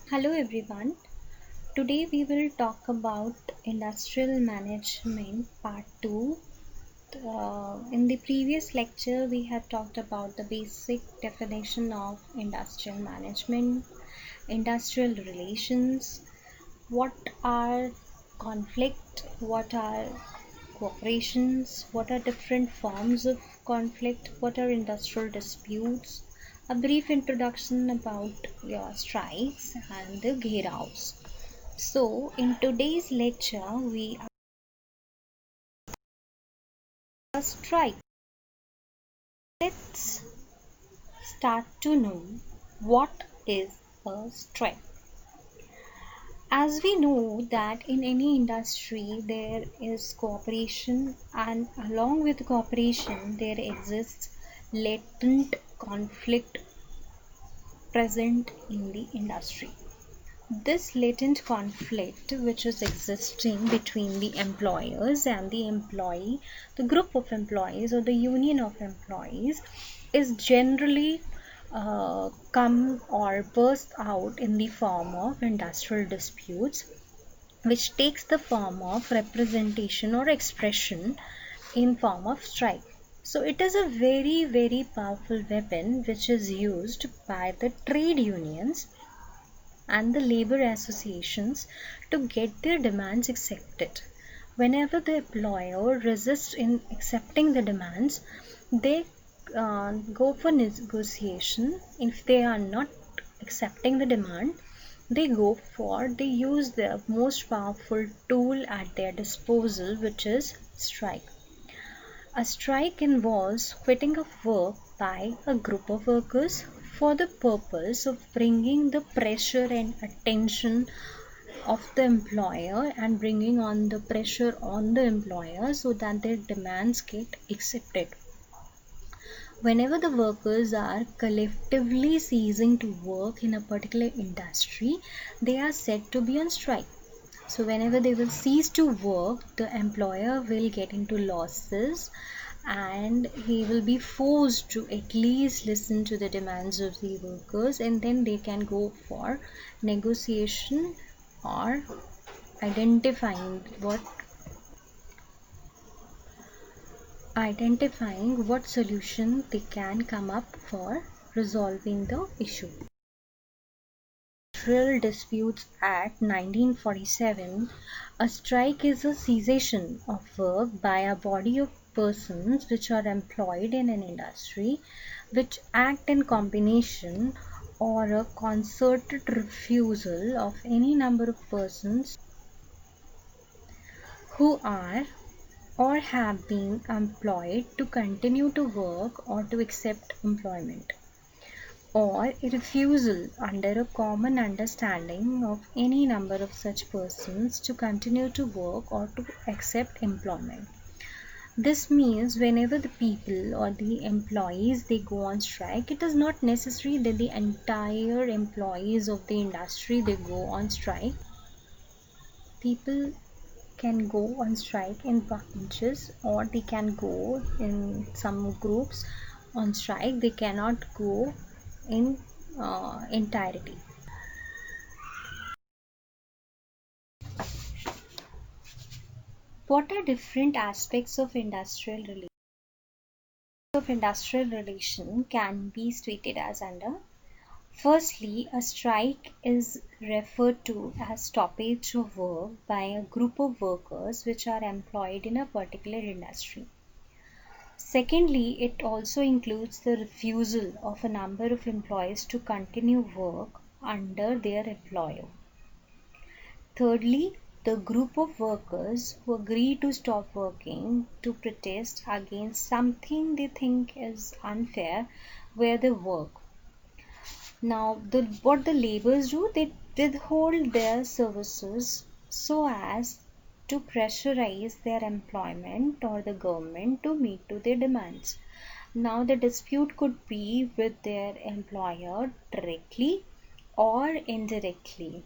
Hello everyone. Today we will talk about industrial management part 2. In the previous lecture we had talked about the basic definition of industrial management, industrial relations, what are conflict, what are cooperations, what are different forms of conflict, what are industrial disputes, a brief introduction about your strikes and the gheraos. So, in today's lecture, we are a strike. Let's start to know what is a strike. As we know that in any industry there is cooperation, and along with cooperation there exists latent conflict present in the industry. This latent conflict which is existing between the employers and the employee, the group of employees or the union of employees, is generally come or burst out in the form of industrial disputes, which takes the form of representation or expression in form of strike. So it is a very powerful weapon which is used by the trade unions and the labor associations to get their demands accepted. Whenever the employer resists in accepting the demands, they go for negotiation. If they are not accepting the demand, they use the most powerful tool at their disposal, which is strike. A strike involves quitting of work by a group of workers for the purpose of bringing the pressure and attention of the employer and bringing on the pressure on the employer so that their demands get accepted. Whenever the workers are collectively ceasing to work in a particular industry, they are said to be on strike. So whenever they will cease to work, the employer will get into losses and he will be forced to at least listen to the demands of the workers, and then they can go for negotiation or identifying what solution they can come up for resolving the issue. Industrial Disputes Act 1947, a strike is a cessation of work by a body of persons which are employed in an industry, which act in combination, or a concerted refusal of any number of persons who are or have been employed to continue to work or to accept employment, or a refusal under a common understanding of any number of such persons to continue to work or to accept employment. This means whenever the people or the employees they go on strike, it is not necessary that the entire employees of the industry they go on strike. People can go on strike in bunches, or they can go in some groups on strike. They cannot go in entirety. What are different aspects of industrial relation? Industrial relation can be stated as under: firstly, a strike is referred to as stoppage of work by a group of workers which are employed in a particular industry. Secondly, it also includes the refusal of a number of employees to continue work under their employer. Thirdly, the group of workers who agree to stop working to protest against something they think is unfair where they work. Now, what the laborers do, they withhold their services so as to pressurize their employment or the government to meet to their demands. Now, the dispute could be with their employer directly or indirectly.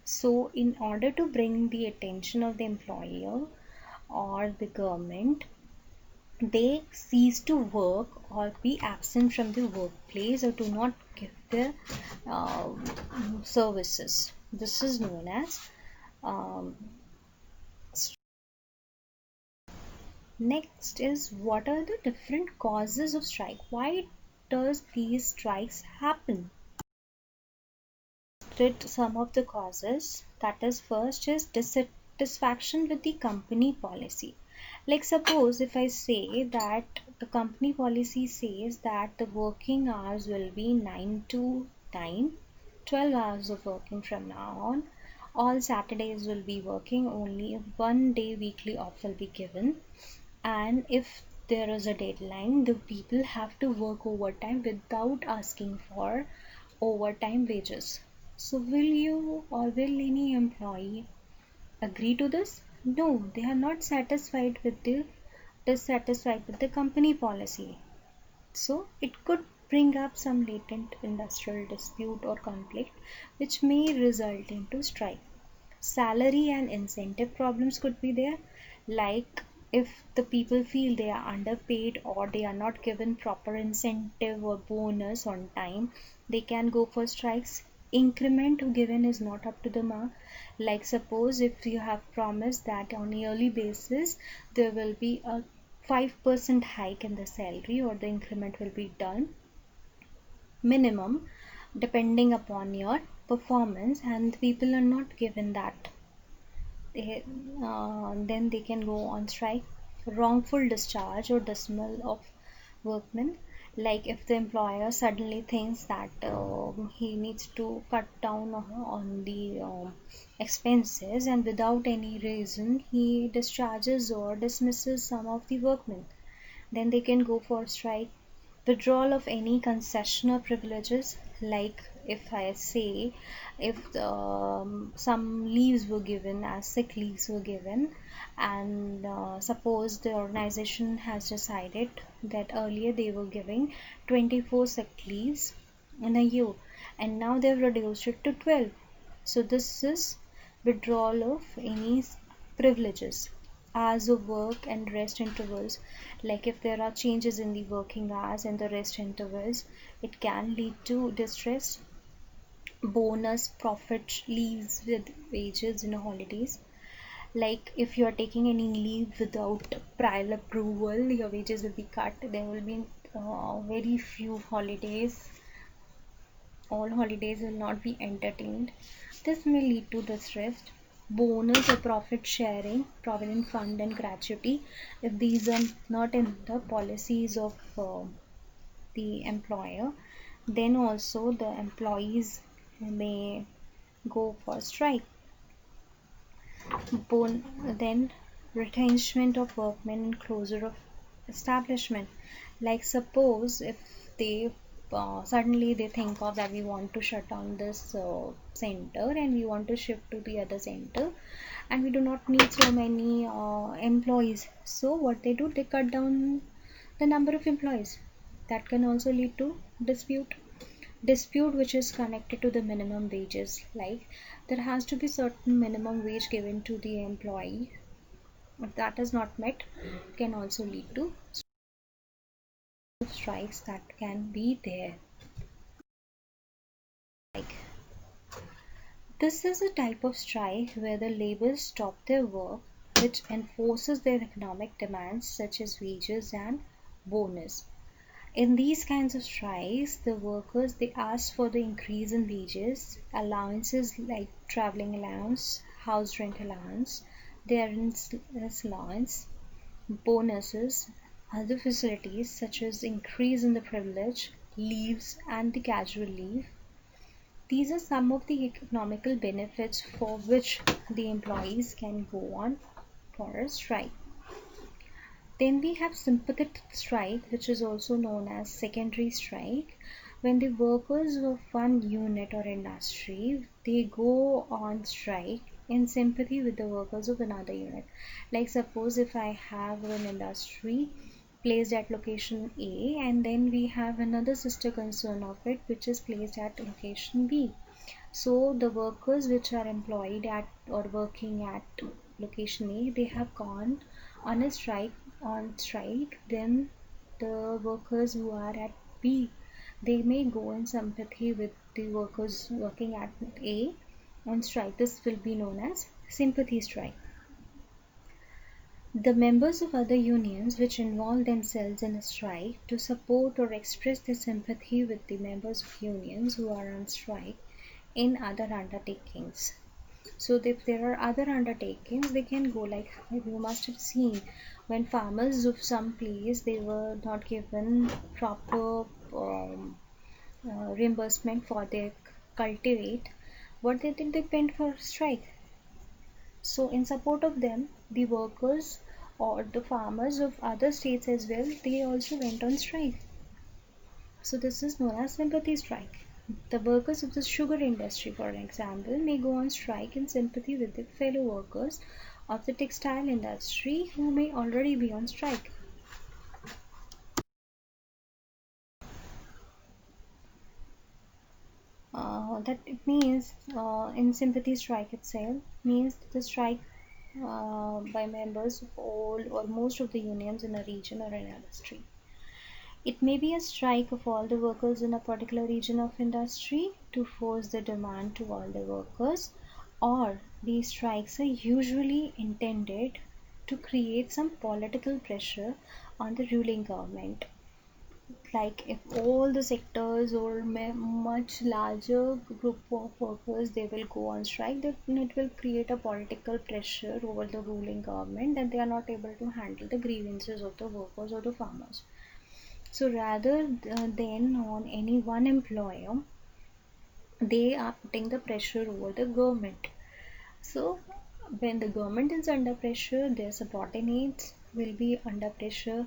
So, in order to bring the attention of the employer or the government, they cease to work or be absent from the workplace or do not give their services. This is known as um, next is, what are the different causes of strike? Why does these strikes happen? Read some of the causes. That is, first is dissatisfaction with the company policy. Like suppose if I say that the company policy says that the working hours will be 9 to 9, 12 hours of working from now on. All Saturdays will be working, only one day weekly off will be given, and if there is a deadline, the people have to work overtime without asking for overtime wages. So will you or will any employee agree to this? No, they are not satisfied with the dissatisfied with the company policy. So it could bring up some latent industrial dispute or conflict which may result into strike. Salary and incentive problems could be there, like if the people feel they are underpaid or they are not given proper incentive or bonus on time, they can go for strikes. Increment given is not up to the mark, like suppose if you have promised that on a yearly basis there will be a 5% hike in the salary or the increment will be done minimum depending upon your performance, and people are not given that, they, then they can go on strike. Wrongful discharge or dismissal of workmen, like if the employer suddenly thinks that he needs to cut down on the expenses, and without any reason he discharges or dismisses some of the workmen, then they can go for strike. Withdrawal of any concession or privileges, like if I say if some leaves were given as sick leaves were given, and suppose the organization has decided that earlier they were giving 24 sick leaves in a year and now they've reduced it to 12, so this is withdrawal of any privileges. Hours of work and rest intervals, like if there are changes in the working hours and the rest intervals, it can lead to distress. Bonus profit leaves with wages in holidays, like if you are taking any leave without prior approval, your wages will be cut. There will be very few holidays, all holidays will not be entertained. This may lead to distress. Bonus or profit sharing, provident fund, and gratuity, if these are not in the policies of the employer, then also the employees may go for strike. Then retrenchment of workmen and closure of establishment, like suppose if they suddenly they think of that we want to shut down this center and we want to shift to the other center, and we do not need so many employees, so what they do, they cut down the number of employees. That can also lead to dispute which is connected to the minimum wages, like there has to be certain minimum wage given to the employee. If that is not met, it can also lead to strikes that can be there. Like this is a type of strike where the laborers stop their work, which enforces their economic demands such as wages and bonus. In these kinds of strikes, the workers they ask for the increase in wages, allowances like traveling allowance, house rent allowance, their allowance, bonuses, other facilities such as increase in the privilege, leaves, and the casual leave. These are some of the economical benefits for which the employees can go on for a strike. Then we have sympathetic strike, which is also known as secondary strike, when the workers of one unit or industry they go on strike in sympathy with the workers of another unit. Like suppose if I have an industry placed at location A and then we have another sister concern of it which is placed at location B. So the workers which are employed at or working at location A, they have gone on a strike, then the workers who are at B, they may go in sympathy with the workers working at A on strike. This will be known as sympathy strike. The members of other unions which involve themselves in a strike to support or express their sympathy with the members of unions who are on strike in other undertakings. So if there are other undertakings, they can go, like you must have seen when farmers of some place they were not given proper reimbursement for their cultivate, what they did, they went for strike. So in support of them, the workers or the farmers of other states as well, they also went on strike. So this is known as sympathy strike. The workers of the sugar industry, for example, may go on strike in sympathy with the fellow workers of the textile industry who may already be on strike. That it means in sympathy strike itself means the strike by members of all or most of the unions in a region or an industry. It may be a strike of all the workers in a particular region of industry to force the demand to all the workers, or these strikes are usually intended to create some political pressure on the ruling government. Like if all the sectors or much larger group of workers they will go on strike, then it will create a political pressure over the ruling government that they are not able to handle the grievances of the workers or the farmers. So rather than on any one employer, they are putting the pressure over the government. So when the government is under pressure, their subordinates will be under pressure,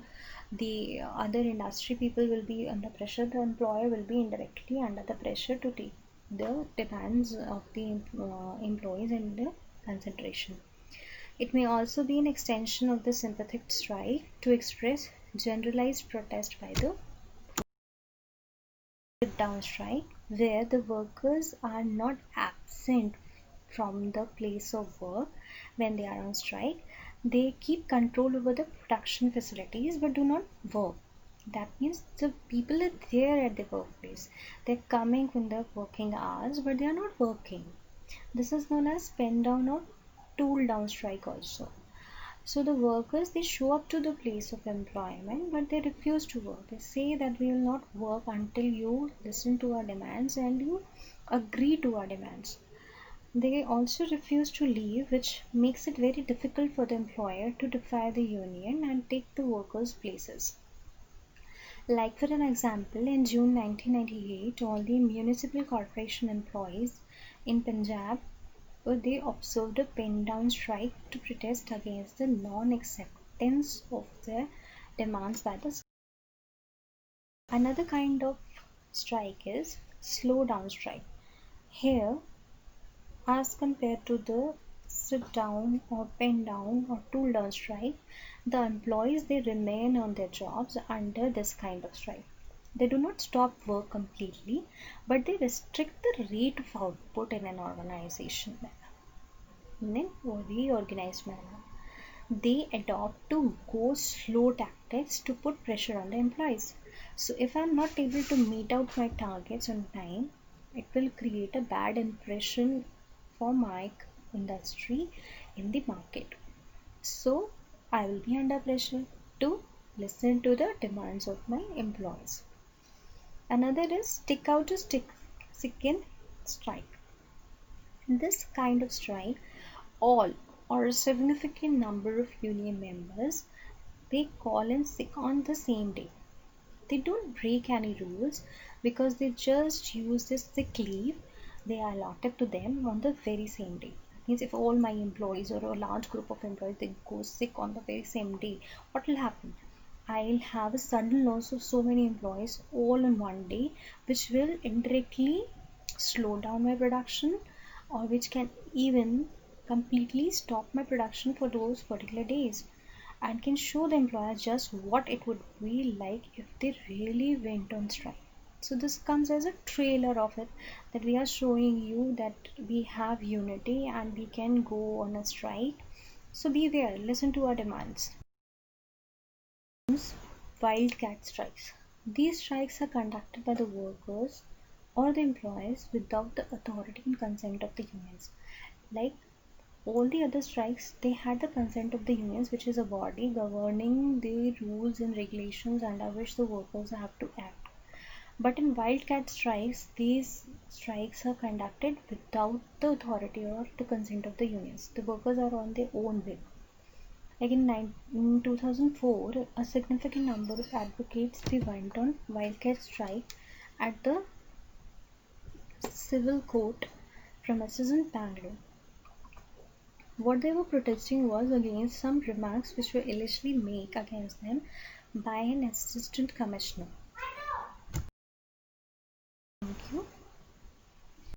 the other industry people will be under pressure, the employer will be indirectly under the pressure to take the demands of the employees into consideration. It may also be an extension of the sympathetic strike to express generalized protest by the sit-down strike, where the workers are not absent from the place of work when they are on strike. They keep control over the production facilities but do not work. That means the people are there at the workplace. They're coming in the working hours but they are not working. This is known as pen down or tool down strike also. So the workers they show up to the place of employment but they refuse to work. They say that we will not work until you listen to our demands and you agree to our demands. They also refuse to leave, which makes it very difficult for the employer to defy the union and take the workers' places. Like for an example, in June 1998, all the municipal corporation employees in Punjab they observed a pen down strike to protest against the non-acceptance of their demands by the. Another kind of strike is slow down strike. Here, as compared to the sit down or pen down or tool down strike, the employees they remain on their jobs under this kind of strike. They do not stop work completely, but they restrict the rate of output in an organization in a very organized manner. They adopt to go slow tactics to put pressure on the employees. So if I'm not able to meet out my targets on time, it will create a bad impression for my industry in the market. So I will be under pressure to listen to the demands of my employees. Another is stick out to stick in strike. In this kind of strike, all or a significant number of union members they call in sick on the same day. They don't break any rules because they just use this sick leave they are allotted to them on the very same day. Means if all my employees or a large group of employees they go sick on the very same day, what will happen? I'll have a sudden loss of so many employees all in one day, which will indirectly slow down my production or which can even completely stop my production for those particular days and can show the employer just what it would be like if they really went on strike. So this comes as a trailer of it that we are showing you that we have unity and we can go on a strike. So be there, listen to our demands. Wildcat strikes. These strikes are conducted by the workers or the employees without the authority and consent of the unions. Like all the other strikes, they had the consent of the unions, which is a body governing the rules and regulations under which the workers have to act. But in wildcat strikes, these strikes are conducted without the authority or the consent of the unions. The workers are on their own will. Like in 2004, a significant number of advocates they went on wildcat strike at the civil court premises in Bangalore. What they were protesting was against some remarks which were allegedly made against them by an assistant commissioner.